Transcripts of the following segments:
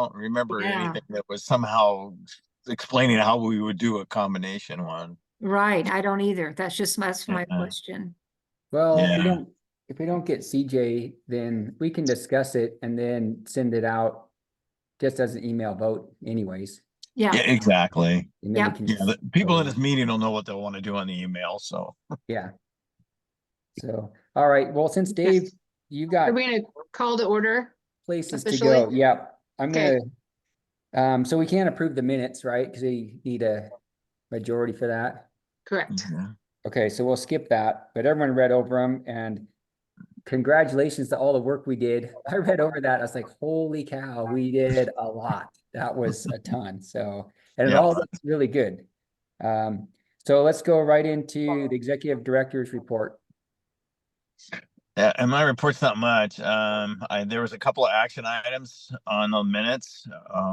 don't remember Yeah. anything that was somehow explaining how we would do a combination one. Right, I don't either. That's my Yeah. question. Well, Yeah. if we don't get CJ, then we can discuss it and then send it out just as an email vote anyways. Yeah, Yeah, exactly. And then we yeah. can Yeah, just the people vote in on this it. meeting will know what they'll want to do on the email. So Yeah. So, all right. Well, since Dave, you Are got we gonna call to order places to officially? go. Yep. I'm Okay. gonna, so we can't approve the minutes, right? Because we need a majority for that. Correct. Okay, so we'll skip that, but everyone read over them and congratulations to all the work we did. I read over that. I was like, holy cow, we did a lot. That was a ton. So, and it yeah. all looks really good. So let's go right into the executive director's report. Yeah, and my report's not much. There was a couple of action items on the minutes.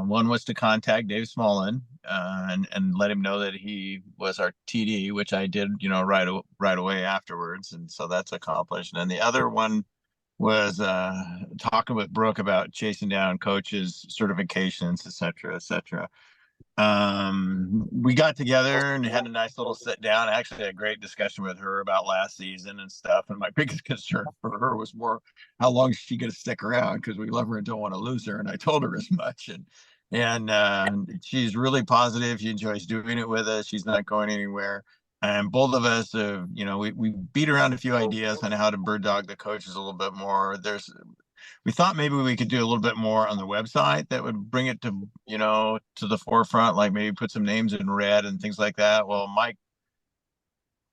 One was to contact Dave Smolin and let him know that he was our TD, which I did, right away afterwards, and so that's accomplished. And the other one was talking with Brooke about chasing down coaches, certifications, et cetera, et cetera. We got together and had a nice little sit down. I actually had a great discussion with her about last season and stuff. And my biggest concern for her was more how long is she going to stick around, because we love her and don't want to lose her. And I told her as much. And she's really positive. She enjoys doing it with us. She's not going anywhere. And both of us have, we beat around a few ideas on how to bird dog the coaches a little bit more. We thought maybe we could do a little bit more on the website that would bring it to the forefront, like maybe put some names in red and things like that. Well, Mike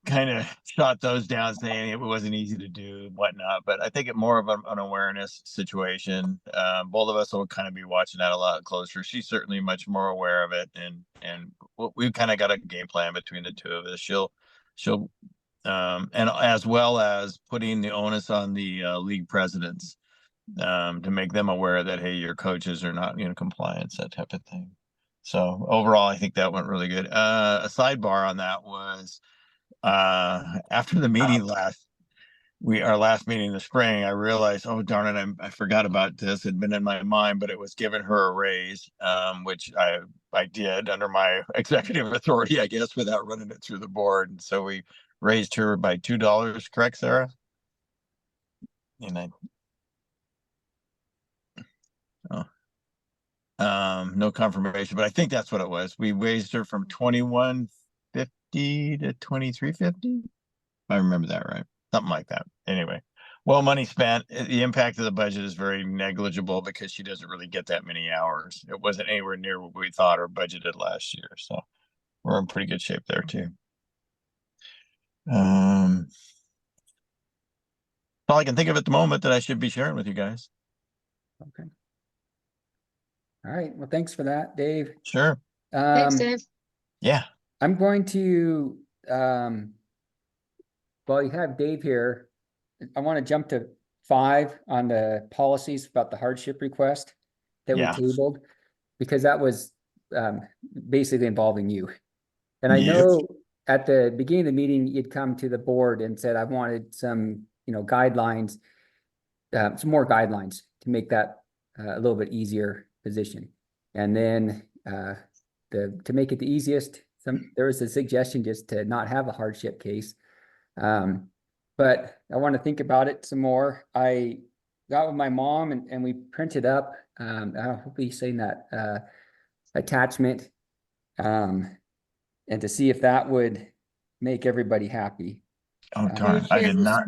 kind of shot those down, saying it wasn't easy to do, whatnot. But I think it more of an awareness situation. Both of us will kind of be watching that a lot closer. She's certainly much more aware of it, and we've kind of got a game plan between the two of us. She'll and as well as putting the onus on the league presidents to make them aware that, hey, your coaches are not in compliance, that type of thing. So overall, I think that went really good. A sidebar on that was after the meeting our last meeting in the spring, I realized, oh darn it, I forgot about this. It had been in my mind, but it was giving her a raise, which I did under my executive authority, I guess, without running it through the board. And so we raised her by $2, correct, Sarah? And no confirmation, but I think that's what it was. We raised her from 2150 to 2350. I remember that right, something like that. Anyway, well, money spent. The impact of the budget is very negligible because she doesn't really get that many hours. It wasn't anywhere near what we thought or budgeted last year, so we're in pretty good shape there too. All I can think of at the moment that I should be sharing with you guys. Okay. All right. Well, thanks for that, Dave. Sure. Thanks, Dave. Yeah. I'm going to, well, you have Dave here. I want to jump to 5 on the policies about the hardship request that we tabled, because that was basically involving you. And I know at the beginning of the meeting, you'd come to the board and said, I wanted some, guidelines, some more guidelines to make that a little bit easier position. And then to make it the easiest, there was a suggestion just to not have a hardship case. But I want to think about it some more. I got with my mom and we printed up, hopefully saying that attachment, and to see if that would make everybody happy. Oh, darn. I did not.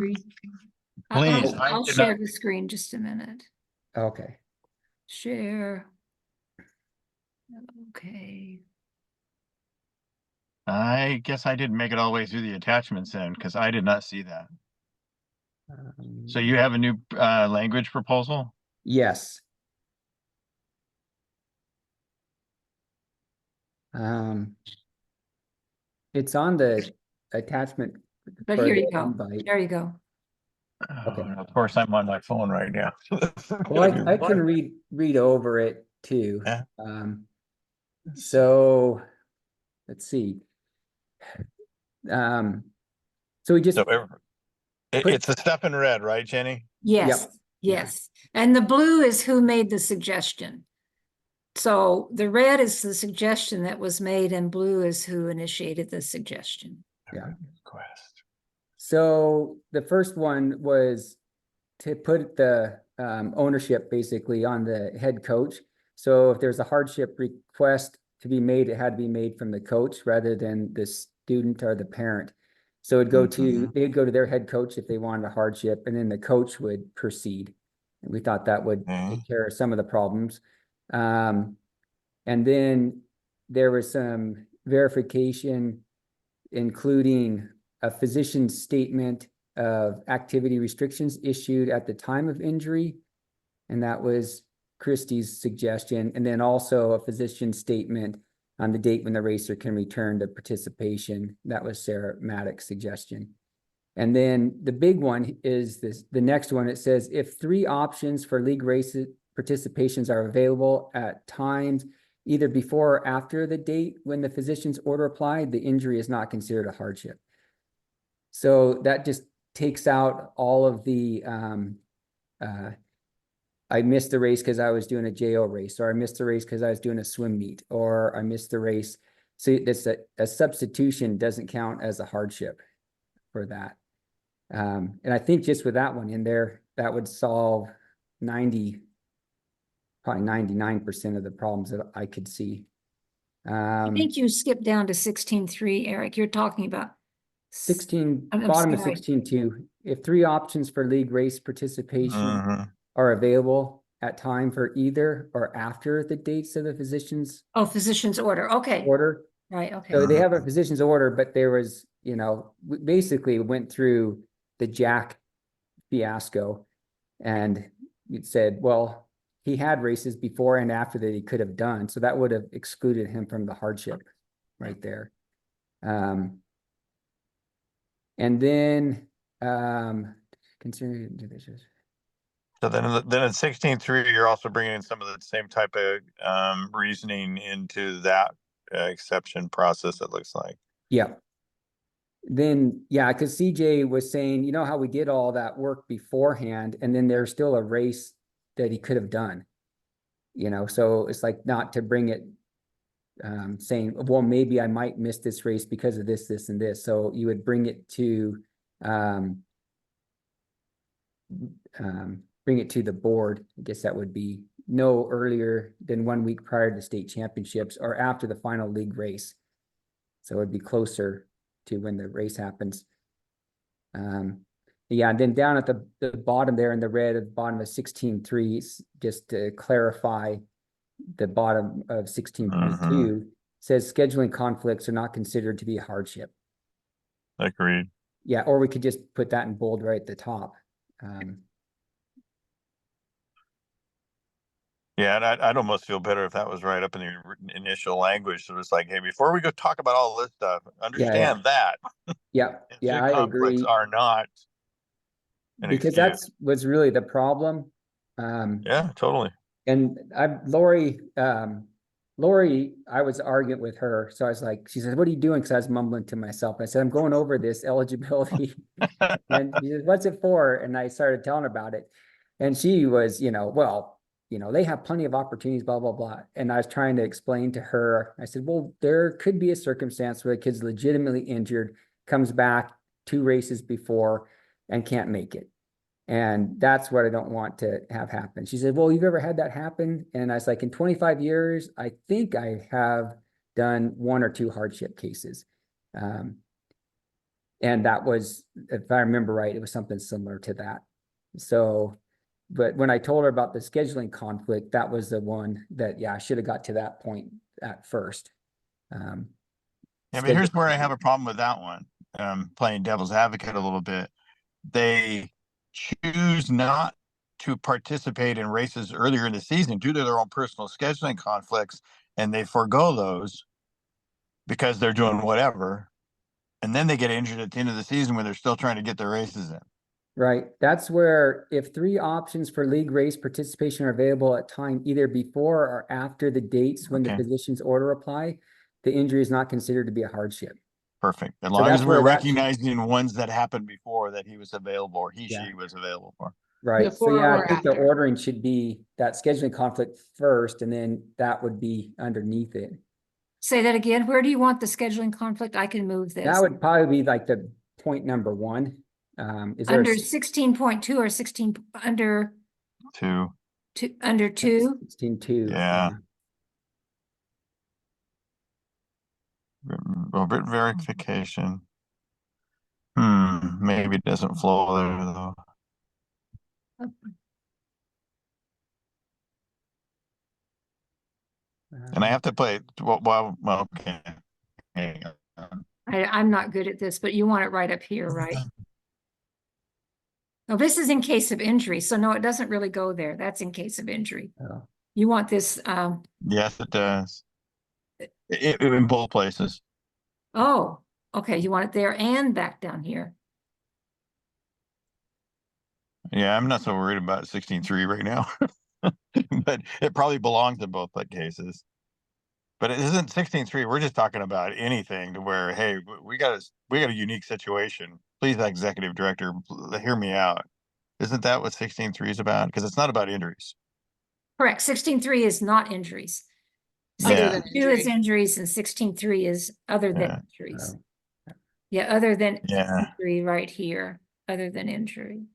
Please. I'll share the screen just a minute. Okay. Share. Okay. I guess I didn't make it all the way through the attachments then, because I did not see that. So you have a new language proposal? Yes. It's on the attachment. But here you go. There you go. Okay. Of course, I'm on my phone right now. Well, I can read over it too. Yeah. So let's see. So we just it's the stuff in red, right, Jenny? Yes. Yep. Yes. And the blue is who made the suggestion. So the red is the suggestion that was made and blue is who initiated the suggestion. Yeah. Request. So the first one was to put the ownership basically on the head coach. So if there's a hardship request to be made, it had to be made from the coach rather than the student or the parent. So it'd go to, they'd go to their head coach if they wanted a hardship, and then the coach would proceed. And we thought that would take care of some of the problems. And then there was some verification, including a physician's statement of activity restrictions issued at the time of injury. And that was Christie's suggestion. And then also a physician's statement on the date when the racer can return to participation. That was Sarah Maddox's suggestion. And then the big one is this, the next one. It says, if 3 options for league race participations are available at times either before or after the date when the physician's order applied, the injury is not considered a hardship. So that just takes out all of the, I missed the race because I was doing a JO race, or I missed the race because I was doing a swim meet, or I missed the race. So that's a substitution doesn't count as a hardship for that. And I think just with that one in there, that would solve probably 99% of the problems that I could see. I think you skipped down to 16.3, Eric. You're talking about 16, I'm bottom of sorry. 16.2. If 3 options for league race participation are available at time for either or after the dates of the physician's physician's order. Okay. order. Right. Okay. So they have a physician's order, but there was, we basically went through the Jack fiasco, and it said, well, he had races before and after that he could have done. So that would have excluded him from the hardship right there. And then considering divisions. So then in 16.3, you're also bringing in some of the same type of reasoning into that exception process, it looks like. Yeah. Then, yeah, because CJ was saying, you know how we did all that work beforehand, and then there's still a race that he could have done. So it's like not to bring it saying, well, maybe I might miss this race because of this, this, and this. So you would bring it to the board. I guess that would be no earlier than 1 week prior to state championships or after the final league race. So it would be closer to when the race happens. Yeah, and then down at the bottom there in the red at the bottom of 16.3, just to clarify, the bottom of 16.2 says scheduling conflicts are not considered to be a hardship. Agreed. Yeah, or we could just put that in bold right at the top. Yeah, and I'd almost feel better if that was right up in the initial language. So it's like, hey, before we go talk about all this stuff, understand that. Yeah, I conflicts agree. are not because that's was really the problem. Yeah, totally. And Lori, I was arguing with her. So I was like, she said, what are you doing? Because I was mumbling to myself. I said, I'm going over this eligibility. And she said, what's it for? And I started telling her about it. And she was, they have plenty of opportunities, blah, blah, blah. And I was trying to explain to her, I said, well, there could be a circumstance where the kid's legitimately injured, comes back 2 races before and can't make it. And that's what I don't want to have happen. She said, well, you've ever had that happen? And I was like, in 25 years, I think I have done 1 or 2 hardship cases. And that was, if I remember right, it was something similar to that. So, but when I told her about the scheduling conflict, that was the one that, I should have got to that point at first. Yeah, but here's where I have a problem with that one. Playing devil's advocate a little bit. They choose not to participate in races earlier in the season due to their own personal scheduling conflicts, and they forego those because they're doing whatever, and then they get injured at the end of the season when they're still trying to get their races in. Right. That's where if 3 options for league race participation are available at time either before or after the dates when the physician's order apply, the injury is not considered to be a hardship. Perfect. As long as we're recognizing ones that happened before that he was available or she was available for. Right, so Before yeah, or I think the after. ordering should be that scheduling conflict first, and then that would be underneath it. Say that again. Where do you want the scheduling conflict? I can move this. That would probably be like the point number one. Is there Under 16.2 or 16, under 2. two, under 2? 16.2? Yeah. Well, written verification. Maybe it doesn't flow there though. And I have to play, well, okay. Hang on. I'm not good at this, but you want it right up here, right? No, this is in case of injury. So no, it doesn't really go there. That's in case of injury. Oh. You want this, Yes, it does. In both places. oh, okay. You want it there and back down here. Yeah, I'm not so worried about 16.3 right now. But it probably belongs in both cases. But it isn't 16.3. We're just talking about anything to where, hey, we got a unique situation. Please, executive director, hear me out. Isn't that what 16.3 is about? Because it's not about injuries. Correct. 16.3 is not injuries. Other Yeah. than 16.2 is injury. injuries and 16.3 is other than Yeah. injuries. Oh. Yeah, other than Yeah. injury right here, other than injury.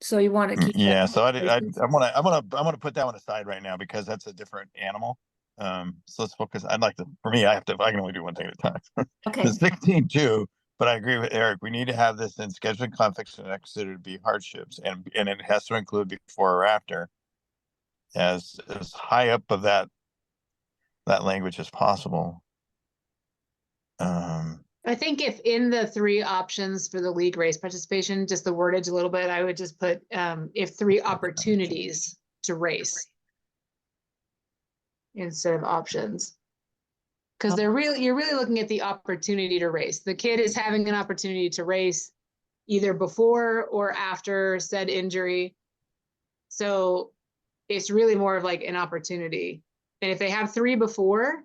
So you want to keep that. Yeah, so I'm gonna put that one aside right now because that's a different animal. So let's focus. For me, I can only do one thing at a time. Okay, The 16.2, but I agree with Eric. We need to have this in scheduling conflicts and considered to be hardships, and it has to include before or after, as high up of that language as possible. I think if in the 3 options for the league race participation, just the wordage a little bit, I would just put, if 3 opportunities to race instead of options. Because you're really looking at the opportunity to race. The kid is having an opportunity to race either before or after said injury. So it's really more of like an opportunity. And if they have 3 before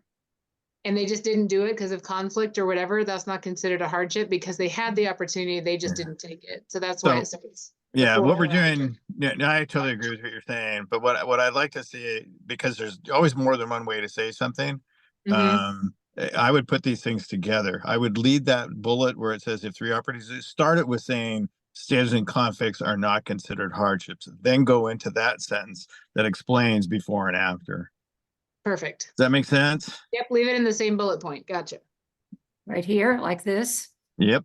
and they just didn't do it because of conflict or whatever, that's not considered a hardship because they had the opportunity, they just didn't take it. So that's why it says. Yeah, before what we're or after. doing, yeah, no, I totally agree with what you're saying. But what I'd like to see, because there's always more than one way to say something, Mhm. I would put these things together. I would lead that bullet where it says if 3 opportunities, start it with saying scheduling conflicts are not considered hardships. Then go into that sentence that explains before and after. Perfect. Does that make sense? Yep, leave it in the same bullet point. Gotcha. right here, like this. Yep.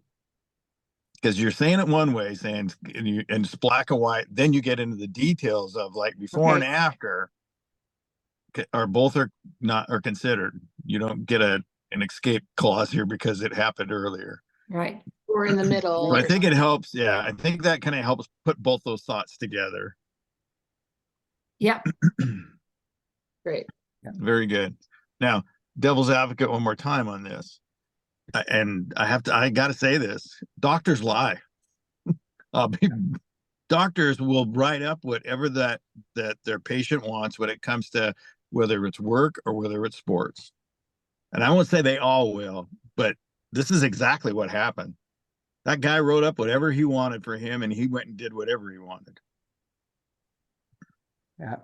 Because you're saying it one way, saying and it's black and white. Then you get into the details of like before and Okay. after, or both are not are considered. You don't get an escape clause here because it happened earlier. Right. Or in the middle. So I or think it something. helps. Yeah, I think that kind of helps put both those thoughts together. Yep. Great. Very good. Now, devil's advocate one more time on this. And I got to say this, doctors lie. Doctors will write up whatever that their patient wants when it comes to whether it's work or whether it's sports. And I won't say they all will, but this is exactly what happened. That guy wrote up whatever he wanted for him, and he went and did whatever he wanted. Yeah.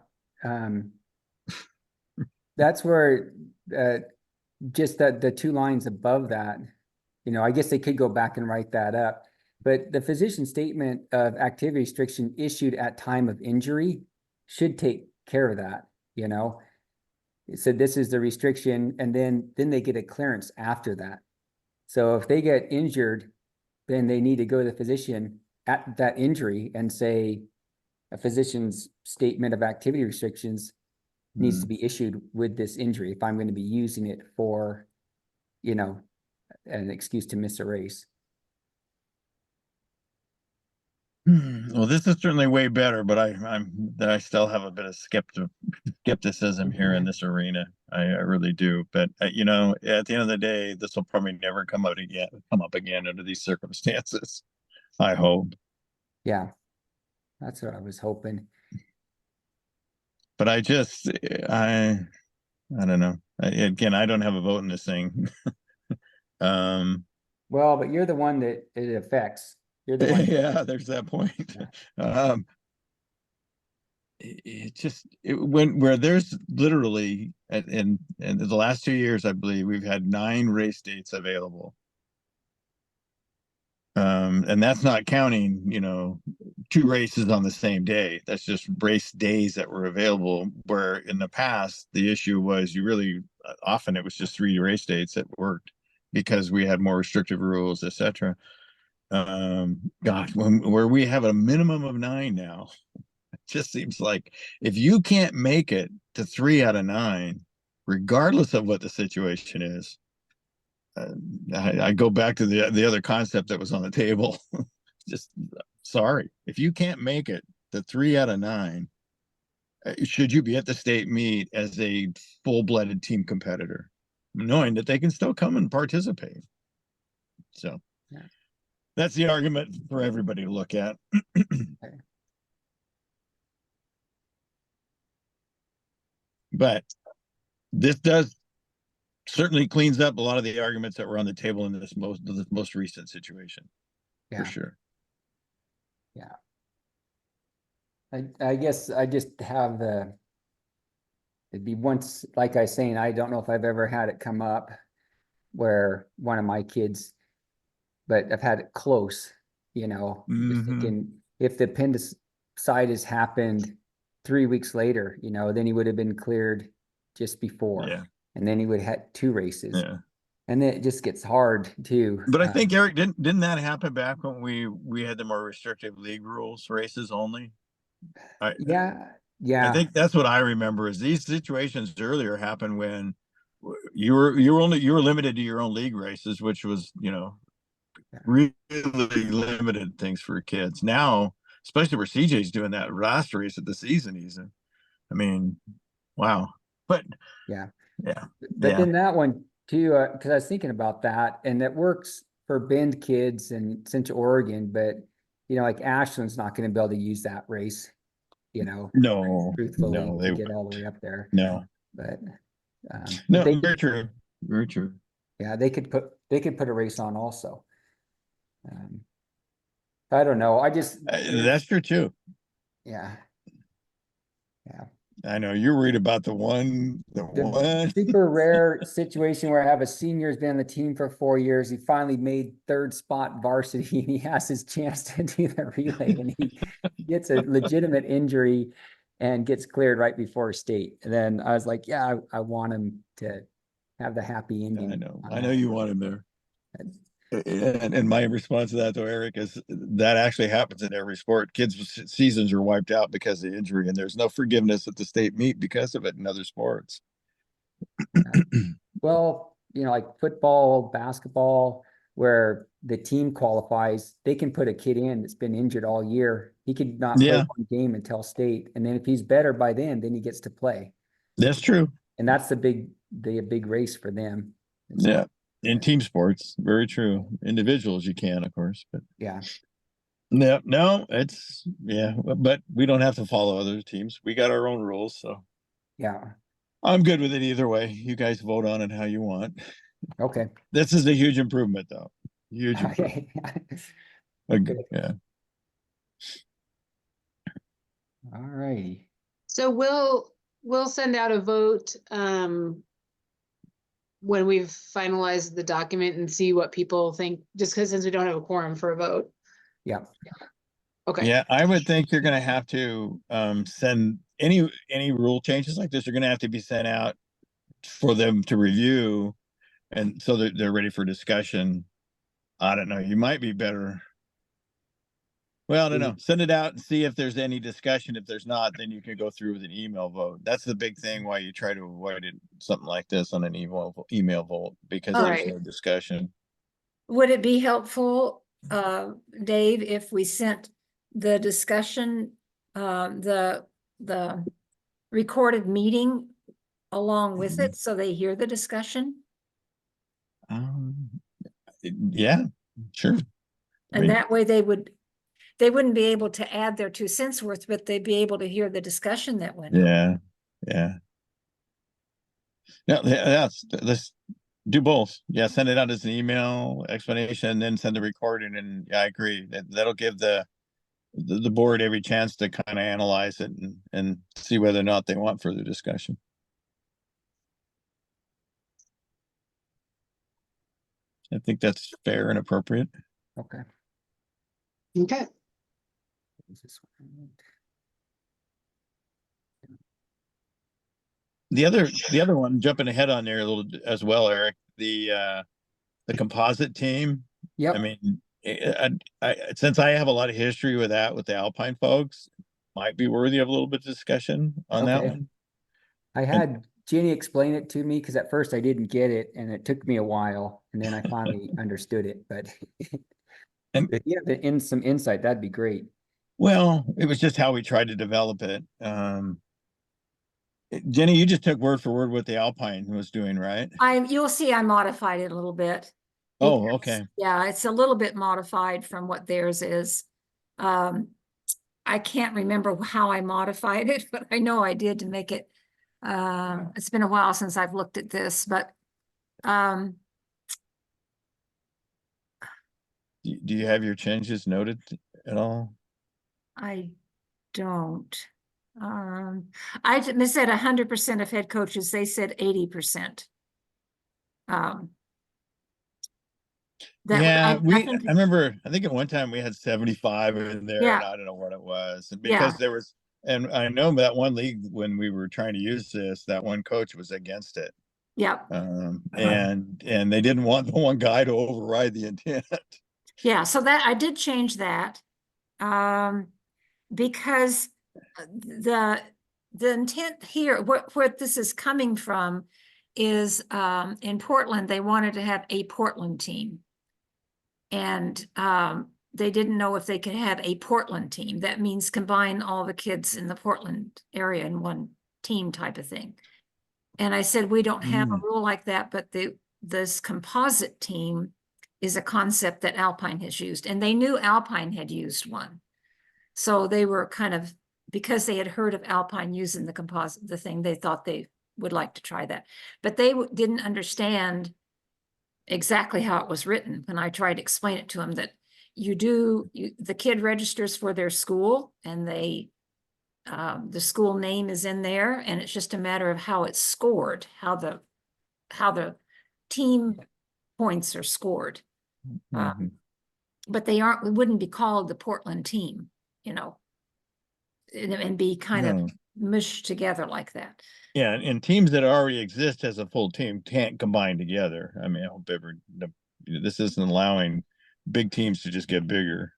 That's where just that the 2 lines above that, I guess they could go back and write that up. But the physician statement of activity restriction issued at time of injury should take care of that, It said this is the restriction, and then they get a clearance after that. So if they get injured, then they need to go to the physician at that injury and say a physician's statement of activity restrictions needs to be issued with this injury if I'm going to be using it for, an excuse to miss a race. Well, this is certainly way better, but I still have a bit of skepticism here in this arena. I really do. But at the end of the day, this will probably never come up again under these circumstances. I hope. Yeah, that's what I was hoping. But I don't know. Again, I don't have a vote in this thing. Well, but you're the one that it affects. You're the one. Yeah, there's that point. Yeah. It just where there's literally in the last 2 years, I believe we've had 9 race dates available. And that's not counting, 2 races on the same day. That's just race days that were available. Where in the past, the issue was you really often it was just 3 race dates that worked because we had more restrictive rules, etc. Gosh, where we have a minimum of 9 now, it just seems like if you can't make it to 3 out of 9, regardless of what the situation is, I go back to the other concept that was on the table. Just sorry, if you can't make it to 3 out of 9, should you be at the state meet as a full-blooded team competitor, knowing that they can still come and participate? So yeah. That's the argument for everybody to look at. Okay. But this does certainly cleans up a lot of the arguments that were on the table in this most recent situation. Yeah. For sure. Yeah. I guess I just have it'd be once, like I was saying, I don't know if I've ever had it come up where one of my kids, but I've had it close, just thinking if the appendicitis happened 3 weeks later, then he would have been cleared just before. Yeah. And then he would have had 2 races. Yeah. And then it just gets hard too. But I think, Eric, didn't that happen back when we had the more restrictive league rules, races only? Yeah. I think that's what I remember is these situations earlier happened when you were limited to your own league races, which was, really limited things for kids. Now, especially where CJ's doing that last race of the season, I mean, wow. But yeah. Yeah. But then that one too, because I was thinking about that, and it works for Bend kids in Central Oregon, but like Ashland's not going to be able to use that race, No, truthfully, no, to get all the way up there. No, But no, they very true, very true. Yeah, they could put a race on also. I don't know. I just That's true too. yeah. Yeah. I know you're worried about the one. Super rare situation where I have a senior who's been on the team for 4 years. He finally made 3rd spot varsity and he has his chance to do the relay and he gets a legitimate injury and gets cleared right before state. And then I was like, yeah, I want him to have the happy ending. I know you want him there. And my response to that, though, Eric, is that actually happens in every sport. Kids' seasons are wiped out because of injury, and there's no forgiveness at the state meet because of it in other sports. Well, like football, basketball, where the team qualifies, they can put a kid in that's been injured all year. He could not play one game until state, and then if he's better by then he gets to play. That's true, and that's the big race for them. Yeah. In team sports, very true. Individuals, you can, of course, but yeah. No, but we don't have to follow other teams. We got our own rules, so yeah, I'm good with it either way. You guys vote on it how you want. Okay. This is a huge improvement, though. Huge improvement. Okay. Yeah. All righty. So we'll send out a vote when we've finalized the document and see what people think, just because since we don't have a quorum for a vote. Yeah. Okay. Yeah, I would think you're going to have to send any rule changes like this are going to have to be sent out for them to review, and so that they're ready for discussion. I don't know. You might be better. Well, I don't know. Send it out and see if there's any discussion. If there's not, then you can go through with an email vote. That's the big thing why you try to avoid it, something like this on an email vote, because there's no discussion. Would it be helpful, Dave, if we sent the discussion, the recorded meeting along with it, so they hear the discussion? Yeah, sure. And that way they wouldn't be able to add their 2 cents worth, but they'd be able to hear the discussion that went on. Yeah. No, Do both. Yeah, send it out as an email explanation, and then send the recording. And yeah, I agree. That'll give the board every chance to kind of analyze it and see whether or not they want further discussion. I think that's fair and appropriate. Okay. Okay. Is this one? The other one, jumping ahead on there a little as well, Eric, the composite team. I Yep, mean, since I have a lot of history with that with the Alpine folks, might be worthy of a little bit of discussion on that Okay. one. I And had Jenny explain it to me because at first I didn't get it and it took me a while and then I finally understood it, but And- if you have some insight, that'd be great. well, it was just how we tried to develop it. Jenny, you just took word for word what the Alpine was doing, right? You'll see I modified it a little bit. Oh, because, okay. yeah, it's a little bit modified from what theirs is. I can't remember how I modified it, but I know I did to make it. It's been a while since I've looked at this, but Do you have your changes noted at all? I don't. I said 100% of head coaches. They said 80%. Yeah, I think, I remember, I think at one time we had 75 in there, and yeah, I don't know what it was. And yeah, because there was, and I know that one league when we were trying to use this, that one coach was against it. yeah, And they didn't want the one guy to override the intent. yeah. So that I did change that. Because the intent here, what this is coming from is in Portland, they wanted to have a Portland team. And they didn't know if they could have a Portland team. That means combine all the kids in the Portland area in one team type of thing. And I said, we don't have a rule like that, but this composite team is a concept that Alpine has used. And they knew Alpine had used one. So they were kind of, because they had heard of Alpine using the thing, they thought they would like to try that. But they didn't understand exactly how it was written when I tried to explain it to them, that the kid registers for their school and the school name is in there, and it's just a matter of how it's scored, how the team points are scored. But it wouldn't be called the Portland team, and be kind of mushed together like that. Yeah, and teams that already exist as a full team can't combine together. I mean, I hope this isn't allowing big teams to just get bigger.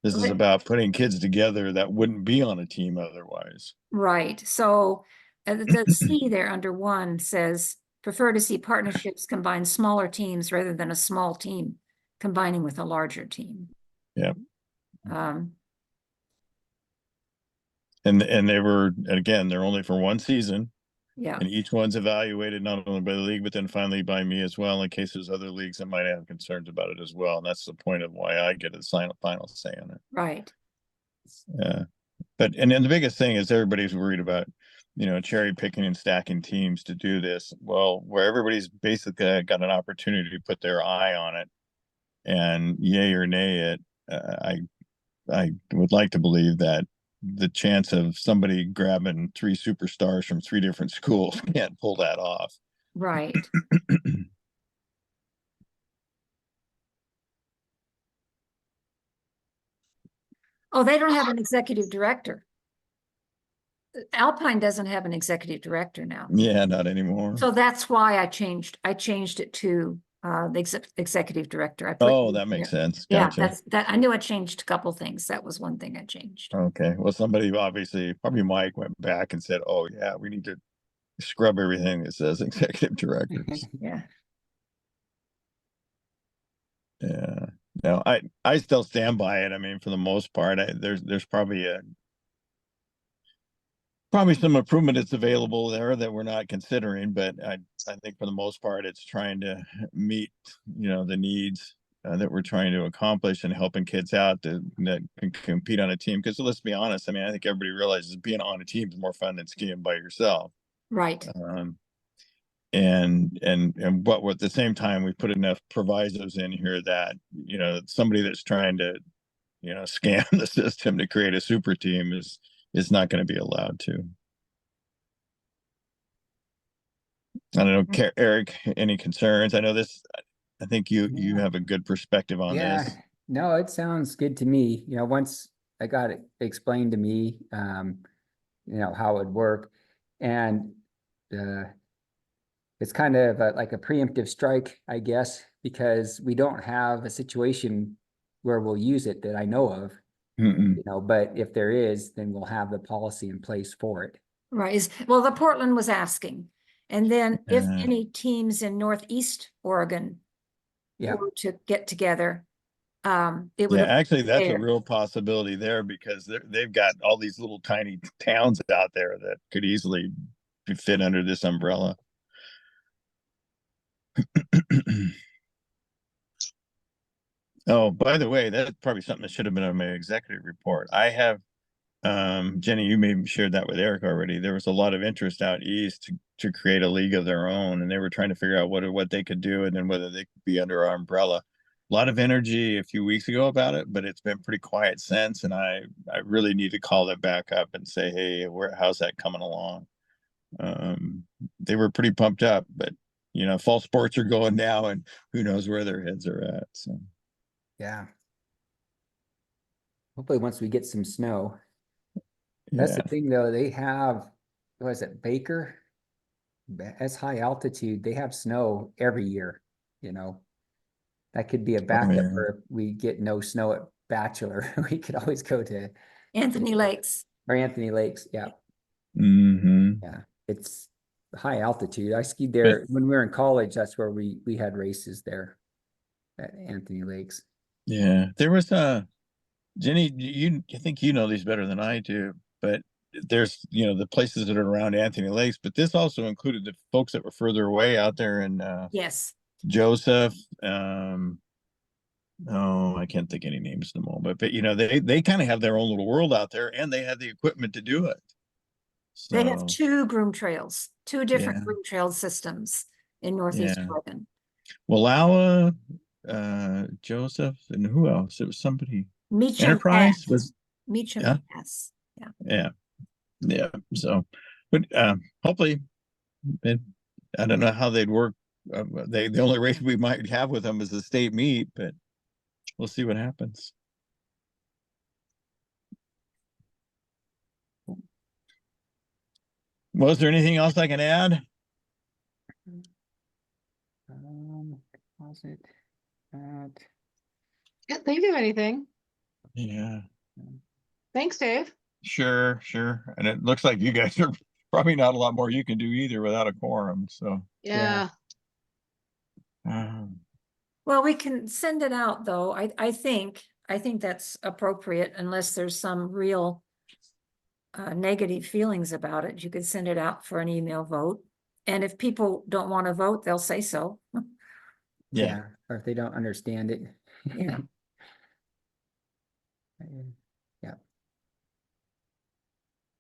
This is about putting kids together that wouldn't be on a team otherwise. Right. So the C there under 1 says, prefer to see partnerships combine smaller teams rather than a small team combining with a larger team. Yeah. And they're only for one season. Yeah. And each one's evaluated not only by the league, but then finally by me as well, in case there's other leagues that might have concerns about it as well. And that's the point of why I get a final say on it. Right. But then the biggest thing is everybody's worried about, cherry picking and stacking teams to do this. Well, where everybody's basically got an opportunity to put their eye on it and yay or nay it, I would like to believe that the chance of somebody grabbing 3 superstars from 3 different schools can't pull that off. Right. Oh, they don't have an executive director. Alpine doesn't have an executive director now. Yeah, not anymore. So that's why I changed it to the executive director. That makes sense. Gotcha. Yeah, that I knew I changed a couple things. That was one thing I changed. Okay. Well, somebody obviously, probably Mike, went back and said, oh yeah, we need to scrub everything that says executive directors. Yeah. Yeah. No, I still stand by it. I mean, for the most part, there's probably some improvement that's available there that we're not considering, but I think for the most part, it's trying to meet, the needs that we're trying to accomplish and helping kids out that can compete on a team. Because let's be honest, I mean, I think everybody realizes being on a team is more fun than skiing by yourself. Right. but at the same time, we put enough provisos in here that, you know, somebody that's trying to, you know, scam the system to create a super team is not going to be allowed to. I don't know, Eric, any concerns? I know this, I think you Yeah. have a good perspective on Yeah, this. no, it sounds good to me. You know, once I got it explained to me, you know, how it would work. And it's kind of like a preemptive strike, I guess, because we don't have a situation where we'll use it that I know of, Mm-mm. you know, but if there is, then we'll have the policy in place for it. Right, well, the Portland was asking, and then if Uh, any teams in Northeast Oregon Yeah, were to get together, it would. Yeah, actually, that's a There. real possibility there because they've got all these little tiny towns out there that could easily fit under this umbrella. Oh, by the way, that's probably something that should have been on my executive report. I have, Jenny, you may have shared that with Eric already. There was a lot of interest out east to create a league of their own, and they were trying to figure out what they could do and then whether they could be under our umbrella. A lot of energy a few weeks ago about it, but it's been pretty quiet since. And I really need to call it back up and say, hey, how's that coming along? They were pretty pumped up, but you know, fall sports are going now, and who knows where their heads are at. So yeah. Hopefully once we get some snow. That's the yeah, thing though, they have, what is it, Baker? That's high altitude. They have snow every year, you know. That could be a oh, backup yeah. for if we get no snow at Bachelor. We could always go to Anthony Lakes. or Anthony Lakes. Yeah. Mm-hmm. Yeah. It's high altitude. I skied But there when we were in college. That's where we had races there at Anthony Lakes. yeah, there was Jenny, I think you know these better than I do, but there's, you know, the places that are around Anthony Lakes, but this also included the folks that were further away out there in Yes, Joseph. Oh, I can't think any names in the moment, but you know, they kind of have their own little world out there, and they had the equipment to do it. they have So two groom trails, two different yeah, groom trail systems in Northeast yeah. Oregon. Wallowa, Joseph, and who else? It was somebody. Meacham Enterprise Pass. was, Meacham yeah, Pass. Yeah. yeah, yeah. So, but hopefully, it, I don't know how they'd work. The only race we might have with them is the state meet, but we'll see what happens. Was there anything else I can add? Was it that? Can't think of anything. Yeah, Thanks, Dave. sure, sure. And it looks like you guys are probably not a lot more you can do either without a quorum. So, Yeah. um, Well, we can send it out though. I think that's appropriate unless there's some real negative feelings about it. You could send it out for an email vote. And if people don't want to vote, they'll say so. yeah, Or if they don't understand it. Yeah. Yeah.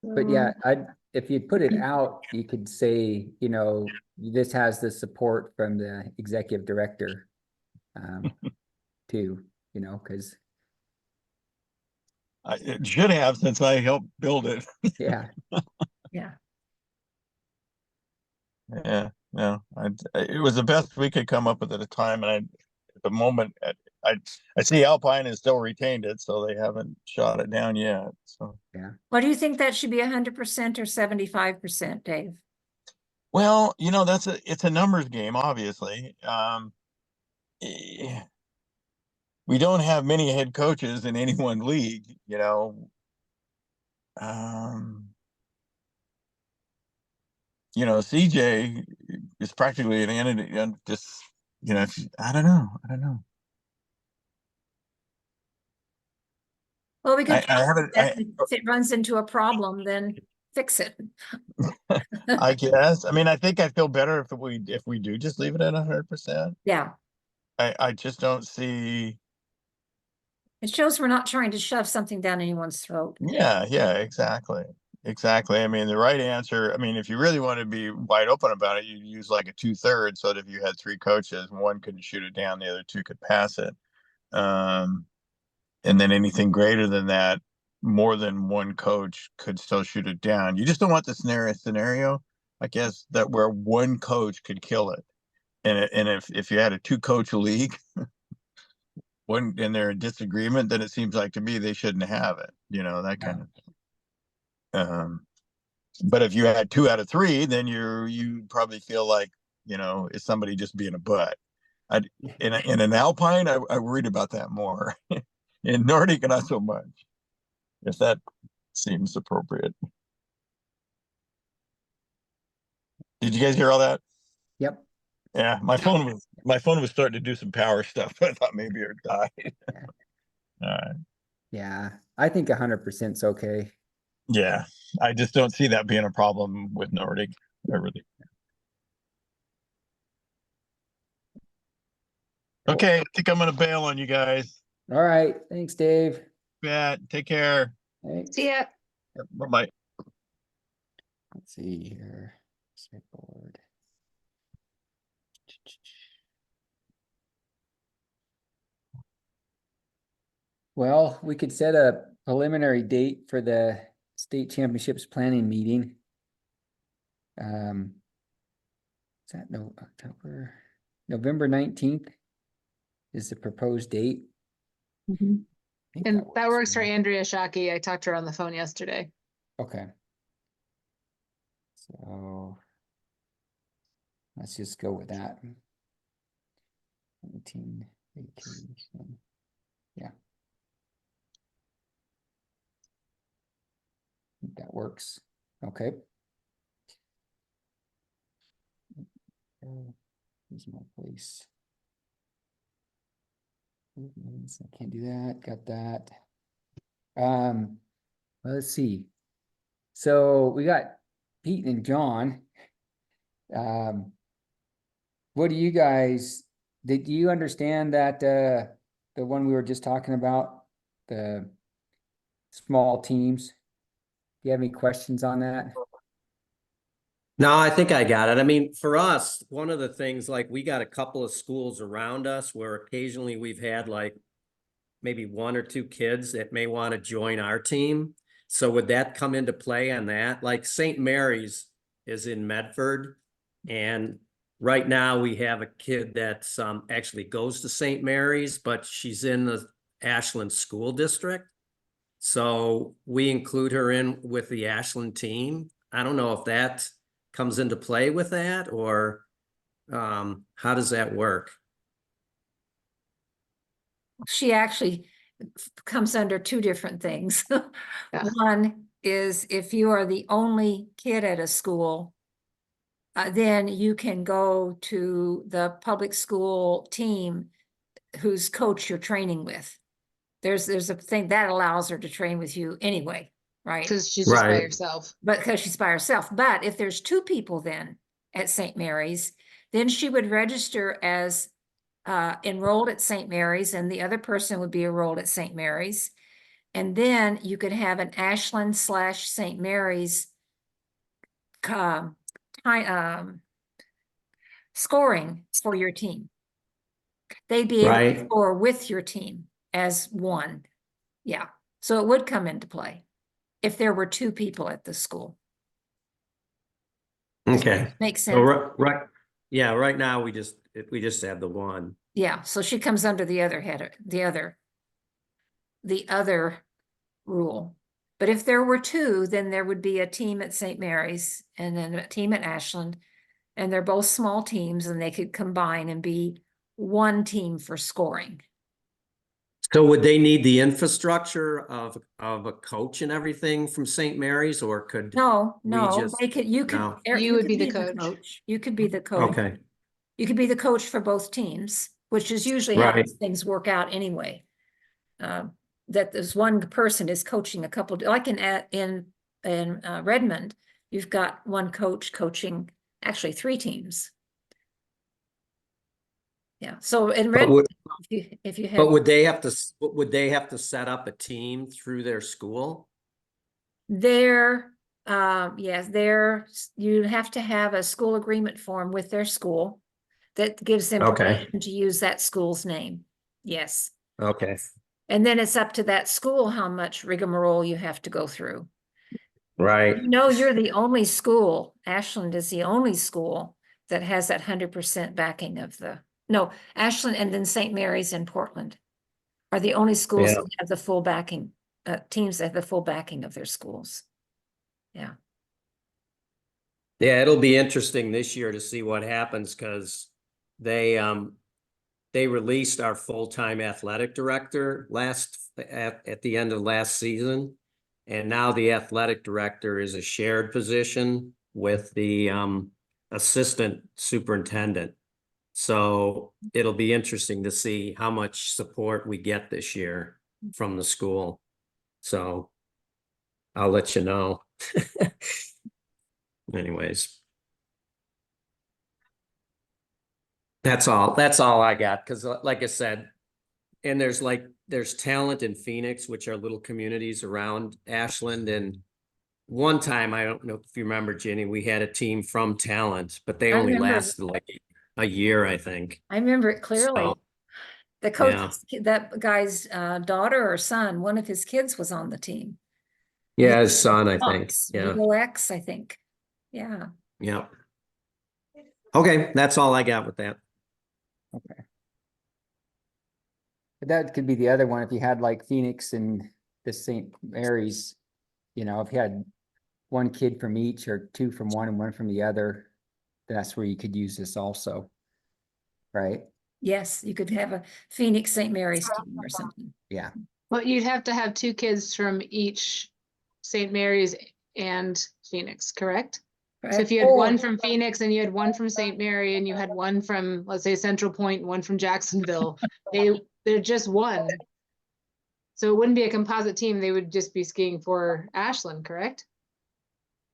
But yeah, if you put it out, you could say, you know, this has the support from the executive director, too, you know, because it should have since I helped build it. yeah, Yeah. Yeah, no, it was the best we could come up with at the time, and at the moment, I see Alpine has still retained it, so they haven't shot it down yet. So, yeah, Well, do you think that should be 100% or 75%, Dave? well, you know, it's a numbers game, obviously. We don't have many head coaches in any one league, you know. You know, CJ is practically an entity, and just, you know, I don't know. Well, we could, I haven't. if it runs into a problem, then fix it. I guess. I mean, I think I feel better if we do just leave it at 100%. Yeah, I just don't see. it shows we're not trying to shove something down anyone's throat. Yeah, yeah, exactly. exactly. I mean, the right answer, I mean, if you really want to be wide open about it, you'd use like a 2/3, so that if you had 3 coaches, one could shoot it down, the other 2 could pass it. Um, and then anything greater than that, more than one coach could still shoot it down. You just don't want the scenario, I guess, that where one coach could kill it. And if you had a 2-coach league, one and they're in disagreement, then it seems like to me they shouldn't have it, that kind of thing. But if you had 2 out of 3, then you probably feel like, is somebody just being a butt? In an Alpine, I worried about that more. In Nordic, not so much. If that seems appropriate. Did you guys hear all that? Yep. Yeah, my phone was starting to do some power stuff. I thought maybe it died. Yeah. All right. Yeah, I think 100% is okay. Yeah, I just don't see that being a problem with Nordic. I really. Okay, I think I'm gonna bail on you guys. All right, thanks, Dave. Yeah, take care. Thanks. See ya. Bye-bye. Let's see here. Board. Well, we could set a preliminary date for the state championships planning meeting. Is that November 19th is the proposed date. I think And that works for me. Andrea Shockey. I talked to her on the phone yesterday. Okay. So let's just go with that. 17, 18, yeah. I think that works. Okay. Here's my place. I can't do that. Got that. Let's see. So we got Pete and John. What do you guys, did you understand that the one we were just talking about, the small teams? Do you have any questions on that? No, I think I got it. I mean, for us, one of the things, like, we got a couple of schools around us where occasionally we've had like maybe 1 or 2 kids that may want to join our team. So would that come into play on that? Like St. Mary's is in Medford, and right now we have a kid that's actually goes to St. Mary's, but she's in the Ashland School District. So we include her in with the Ashland team. I don't know if that comes into play with that, or how does that work? She actually comes under 2 different things. Yeah. One is if you are the only kid at a school, then you can go to the public school team whose coach you're training with. There's a thing that allows her to train with you anyway, right? Because she's just by Right. herself. But because she's by herself. But if there's 2 people then at St. Mary's, then she would register as enrolled at St. Mary's, and the other person would be enrolled at St. Mary's. And then you could have an Ashland / St. Mary's scoring for your team. They'd be able to Right. score with your team as one. Yeah. So it would come into play if there were 2 people at the school. Okay. Makes So sense. yeah, right now we just have the one. Yeah. So she comes under the other rule. But if there were 2, then there would be a team at St. Mary's and then a team at Ashland, and they're both small teams, and they could combine and be one team for scoring. So would they need the infrastructure of a coach and everything from St. Mary's, or could? No, We no, just- they could, you could. no. Eric, You would could be the coach. You could be the coach. Okay, You could be the coach for both teams, which is usually how Right. these things work out anyway. That there's one person is coaching a couple, like in Redmond, you've got one coach coaching actually 3 teams. Yeah, so in but Redmond, if you had, would they have to set up a team through their school? their yes, you have to have a school agreement form with their school that gives them Okay. permission to use that school's name. Yes. Okay, And then it's up to that school how much rigmarole you have to go through. right. You know, you're the only school, Ashland is the only school that has that 100% backing of no, Ashland and then St. Mary's and Portland are the only schools Yeah. that have the full backing, teams that have the full backing of their schools. Yeah. Yeah, it'll be interesting this year to see what happens because they released our full-time athletic director at the end of last season. And now the athletic director is a shared position with the assistant superintendent. So it'll be interesting to see how much support we get this year from the school. So I'll let you know. Anyways. That's all I got. Cause like I said, and there's talent in Phoenix, which are little communities around Ashland. And one time, I don't know if you remember, Jenny, we had a team from Talent, but they I only remember. lasted like a year, I think. I remember it clearly. So, The coach, yeah. that guy's daughter or son, one of his kids was on the team. Yeah, his son, I think. Yeah. Middle X, I think. Yeah. Yeah. Okay, that's all I got with that. Okay. But that could be the other one if you had like Phoenix and the St. Mary's, you know, if you had one kid from each or two from one and one from the other, that's where you could use this also. Right? Yes, you could have a Phoenix St. Mary's team or something. Yeah. Well, you'd have to have two kids from each St. Mary's and Phoenix, correct? So if you had one from Phoenix and you had one from St. Mary and you had one from, let's say, Central Point, and one from Jacksonville, they're just one. So it wouldn't be a composite team. They would just be skiing for Ashland, correct?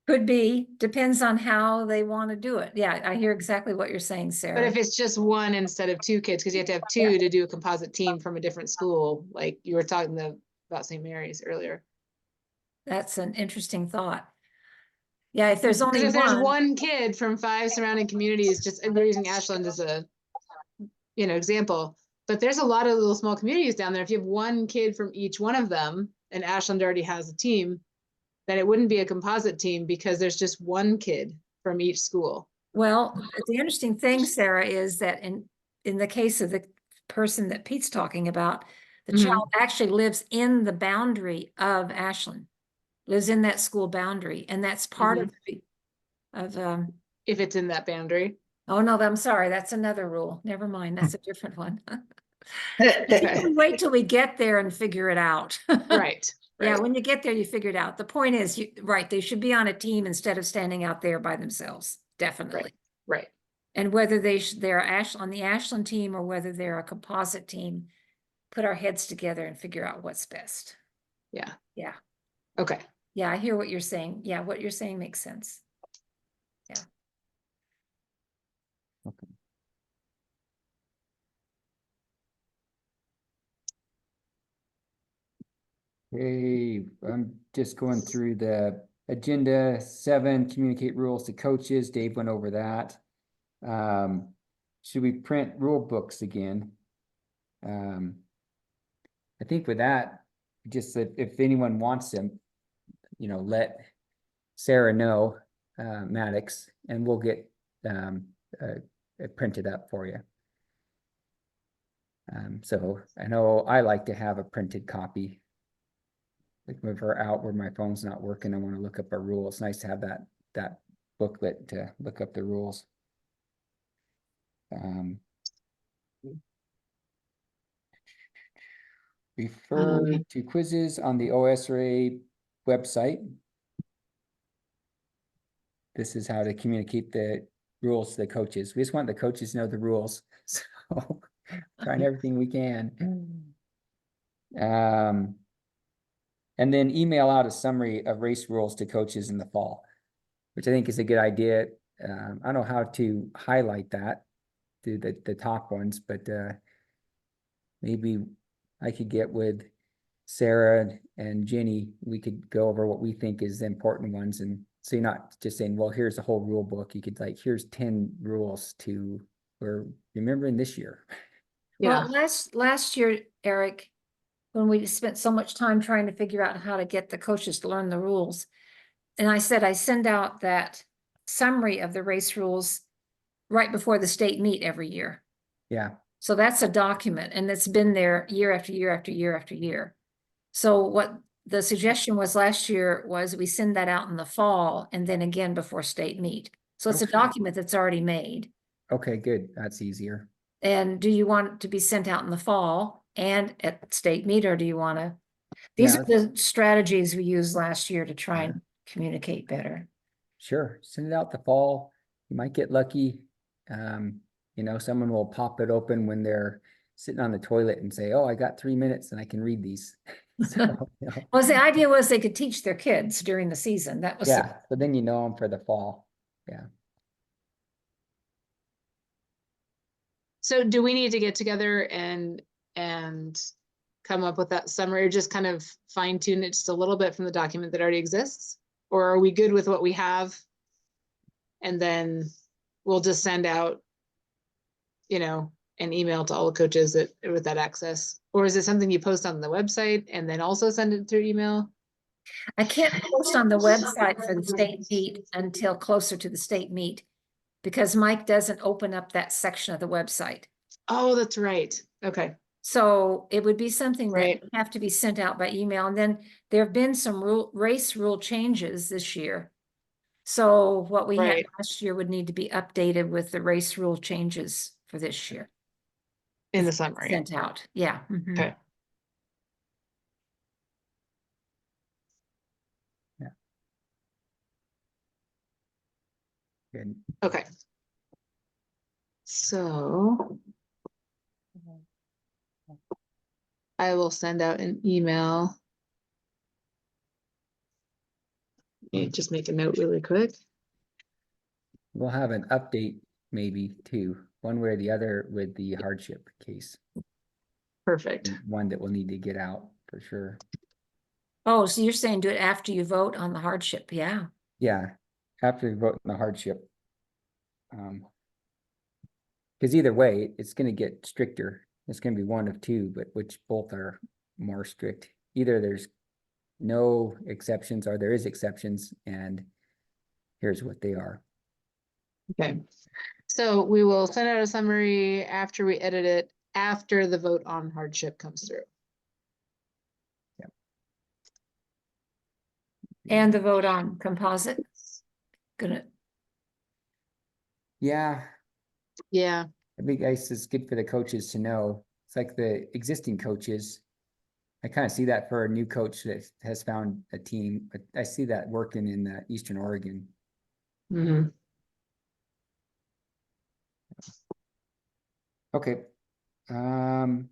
Could be, depends on how they want to do it. Yeah, I hear exactly what you're saying, But Sarah. if it's just one instead of two kids, because you have to have two to do a composite team from a different school, like you were talking about St. Mary's earlier. That's an interesting thought. Yeah, if there's only Because if there's one, one kid from 5 surrounding communities, just we're using Ashland as a example, but there's a lot of little small communities down there. If you have one kid from each one of them, and Ashland already has a team, then it wouldn't be a composite team because there's just one kid from each school. well, the interesting thing, Sarah, is that in the case of the person that Pete's talking about, the child actually lives in the boundary of Ashland, lives in that school boundary, and that's part of if it's in that boundary. Oh no, I'm sorry, that's another rule. Never mind, that's a different one. Okay. Wait till we get there and figure it out. Right. Yeah, when you get there, you figure it out. The point is, right, they should be on a team instead of standing out there by themselves, definitely. Right. And whether they're on the Ashland team or whether they're a composite team, put our heads together and figure out what's best. Yeah. Yeah. Okay. Yeah, I hear what you're saying. Yeah, what you're saying makes sense. Yeah. Okay. Hey, I'm just going through the agenda 7, communicate rules to coaches. Dave went over that. Should we print rule books again? I think with that, just if anyone wants them, let Sarah know, Maddox, and we'll get it printed up for you. So I know I like to have a printed copy. Like if we're out where my phone's not working, I want to look up a rule. It's nice to have that booklet to look up the rules. Refer to quizzes on the OISRA website. This is how to communicate the rules to the coaches. We just want the coaches to know the rules. So trying everything we can. And then email out a summary of race rules to coaches in the fall, which I think is a good idea. I don't know how to highlight that to the top ones, but maybe I could get with Sarah and Jenny, we could go over what we think is the important ones. And so you're not just saying, well, here's the whole rule book. You could like, here's 10 rules to, or remembering this year. Yeah, Well, last year, Eric, when we spent so much time trying to figure out how to get the coaches to learn the rules. And I said, I send out that summary of the race rules right before the state meet every year. Yeah. So that's a document and it's been there year after year after year after year. So what the suggestion was last year was we send that out in the fall and then again before state meet. So it's a Okay. document that's already made. Okay, good. That's easier. And do you want it to be sent out in the fall and at state meet, or do you want to? These Yeah. are the strategies we used last year to try and communicate better. Sure. Send it out the fall. You might get lucky. You know, someone will pop it open when they're sitting on the toilet and say, oh, I got 3 minutes and I can read these. So, you know, Well, the idea was they could teach their kids during the season. That was, yeah, so then you know them for the fall. Yeah. so do we need to get together and come up with that summary, or just kind of fine tune it just a little bit from the document that already exists? Or are we good with what we have? And then we'll just send out, you know, an email to all the coaches that with that access? Or is it something you post on the website and then also send it through email? I can't post on the website for the state meet until closer to the state meet because Mike doesn't open up that section of the website. Oh, that's right. Okay. So it would be something that Right. would have to be sent out by email. And then there have been some race rule changes this year. So what we had Right. last year would need to be updated with the race rule changes for this year. In the summary. Sent out, yeah. Mhm. Okay. Good. Okay. So I will send out an email. Let me just make a note really quick. We'll have an update maybe too, one way or the other with the hardship case. Perfect. One that we'll need to get out for sure. Oh, so you're saying do it after you vote on the hardship, yeah. Yeah, after we vote on the hardship. Because either way, it's gonna get stricter. It's gonna be one of two, but which both are more strict. Either there's no exceptions or there is exceptions, and here's what they are. Okay. So we will send out a summary after we edit it, after the vote on hardship comes through. And the vote on composite. Gonna, Yeah, Yeah. I think ice is good for the coaches to know. It's like the existing coaches. I kind of see that for a new coach that has found a team, but I see that working in Eastern Oregon. Mm-hmm. Okay. Here we go.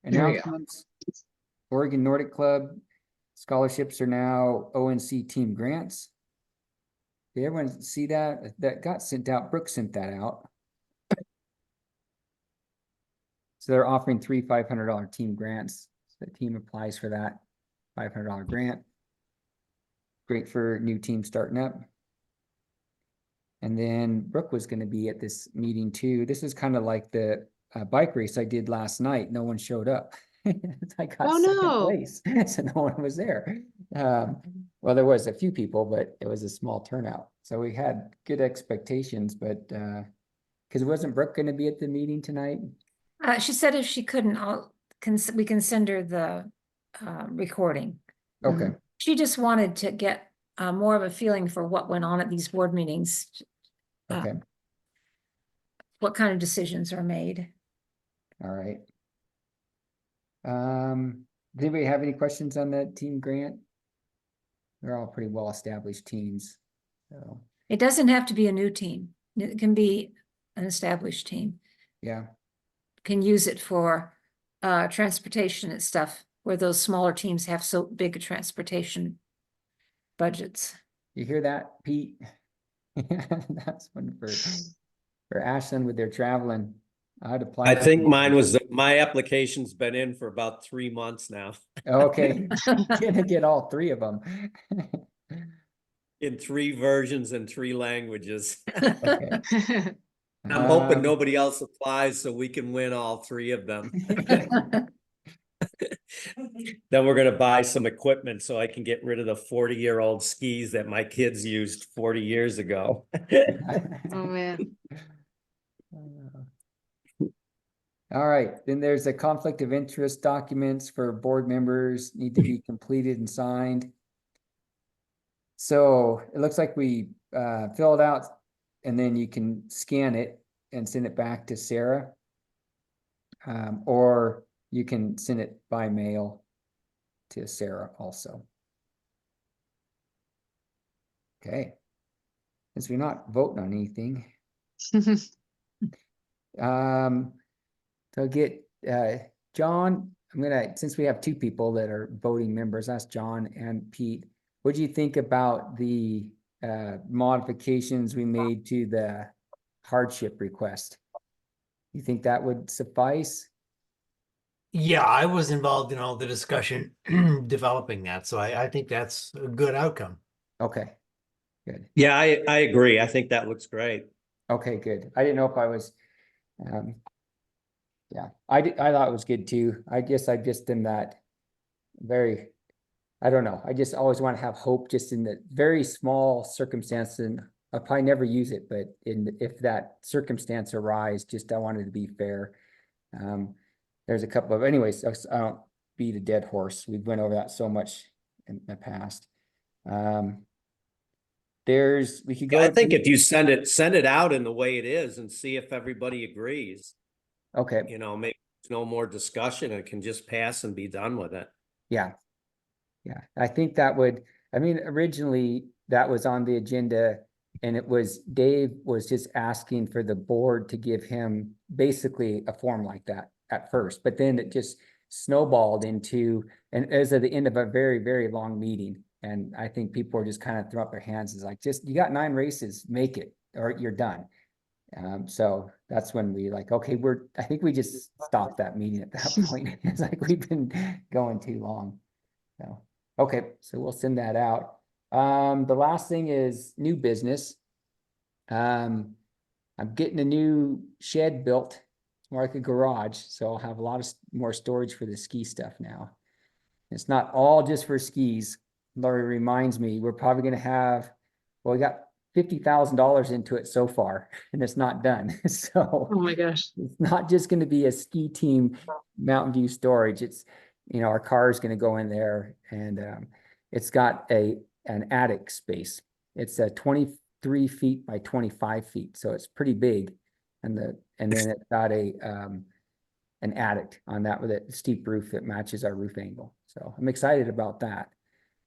Announcements. Oregon Nordic Club scholarships are now ONC team grants. Did everyone see that? That got sent out. Brooke sent that out. So they're offering 3 $500 team grants. So the team applies for that $500 grant. Great for new teams starting up. And then Brooke was going to be at this meeting too. This is kind of like the bike race I did last night. No one showed up. I got Oh, second no. place, so no one was there. Well, there was a few people, but it was a small turnout. So we had good expectations, but because wasn't Brooke going to be at the meeting tonight? she said if she couldn't, we can send her the recording. Okay, She just wanted to get more of a feeling for what went on at these board meetings. okay, What kind of decisions are made. all right. Does anybody have any questions on that team grant? They're all pretty well-established teams, so It doesn't have to be a new team. It can be an established team. yeah. Can use it for transportation and stuff, where those smaller teams have so big a transportation budgets. You hear that, Pete? That's one for Ashland with their traveling. I'd I apply. think my application's been in for about 3 months now Okay, gonna get all three of them. in 3 versions and 3 languages. Okay. I'm hoping Um, nobody else applies so we can win all 3 of them. Then we're gonna buy some equipment so I can get rid of the 40-year-old skis that my kids used 40 years ago. Oh, man. All right, then there's a conflict of interest documents for board members need to be completed and signed. So it looks like we fill it out and then you can scan it and send it back to Sarah. Or you can send it by mail to Sarah also. Okay. Since we're not voting on anything, so get John, I'm gonna, since we have 2 people that are voting members, that's John and Pete. What do you think about the modifications we made to the hardship request? You think that would suffice? Yeah, I was involved in all the discussion developing that, so I think that's a good outcome. Okay, good. Yeah, I agree. I think that looks great. Okay, good. I didn't know if I was, yeah, I thought it was good too. I guess I just am that very, I don't know. I just always want to have hope just in the very small circumstance, and I'll probably never use it, but if that circumstance arise, just I wanted to be fair. There's a couple of, anyways, I don't beat a dead horse. We've went over that so much in the past. We could go. I think if you send it out in the way it is and see if everybody agrees, Okay, maybe there's no more discussion. It can just pass and be done with it. yeah. Yeah, I think that would, I mean, originally that was on the agenda and it was, Dave was just asking for the board to give him basically a form like that at first, but then it just snowballed into, and it was at the end of a very, very long meeting. And I think people are just kind of throwing up their hands. It's like, just, you got 9 races, make it, or you're done. So that's when we like, okay, I think we just stopped that meeting at that point. It's like, we've been going too long. So, okay, so we'll send that out. The last thing is new business. I'm getting a new shed built. It's more like a garage, so I'll have a lot of more storage for the ski stuff now. It's not all just for skis. Lori reminds me, we're probably gonna have, well, we got $50,000 into it so far, and it's not done. So Oh my gosh. it's not just gonna be a ski team Mountain View storage. It's, our car is gonna go in there, and it's got an attic space. It's a 23 feet by 25 feet, so it's pretty big. And then it's got an attic on that with a steep roof that matches our roof angle. So I'm excited about that.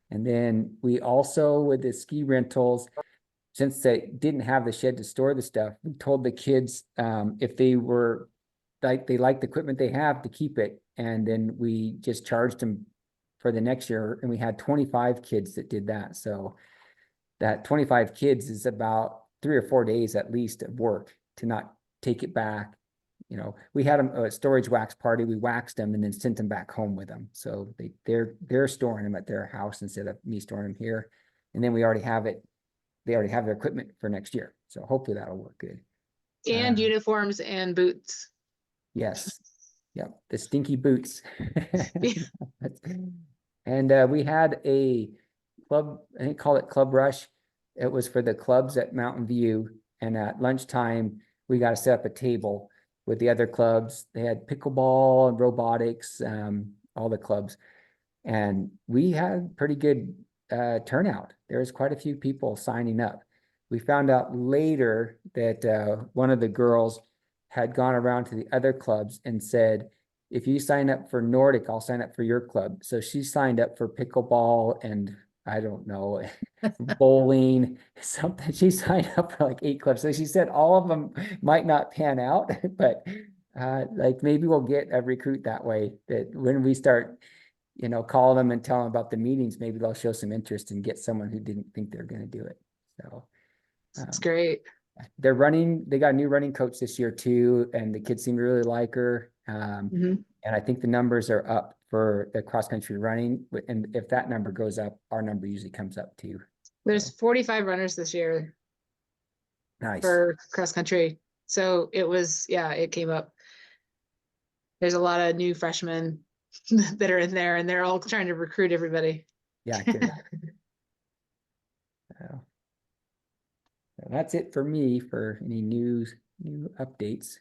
And then we also, with the ski rentals, since they didn't have the shed to store the stuff, we told the kids if they were they liked the equipment they have, to keep it. And then we just charged them for the next year, and we had 25 kids that did that. So that 25 kids is about 3 or 4 days at least of work to not take it back. We had a storage wax party. We waxed them and then sent them back home with them. So they're storing them at their house instead of me storing them here. And then we already have it. They already have their equipment for next year. So hopefully that'll work good. And uniforms and boots. Yes. Yep. The stinky boots. And we had a club, I think call it Club Rush. It was for the clubs at Mountain View. And at lunchtime, we got to set up a table with the other clubs. They had pickleball and robotics, all the clubs. And we had pretty good turnout. There was quite a few people signing up. We found out later that one of the girls had gone around to the other clubs and said, if you sign up for Nordic, I'll sign up for your club. So she signed up for pickleball and I don't know, bowling, something. She signed up for like 8 clubs. So she said all of them might not pan out, but like maybe we'll get a recruit that way, that when we start, call them and tell them about the meetings, maybe they'll show some interest and get someone who didn't think they're going to do it. So That's great. They got a new running coach this year too, and the kids seem to really like her. Mhm. And I think the numbers are up for the cross country running. And if that number goes up, our number usually comes up too. There's 45 runners this year Nice. for cross country. So it was, yeah, it came up. There's a lot of new freshmen that are in there, and they're all trying to recruit everybody. Yeah, good. So that's it for me for any new updates.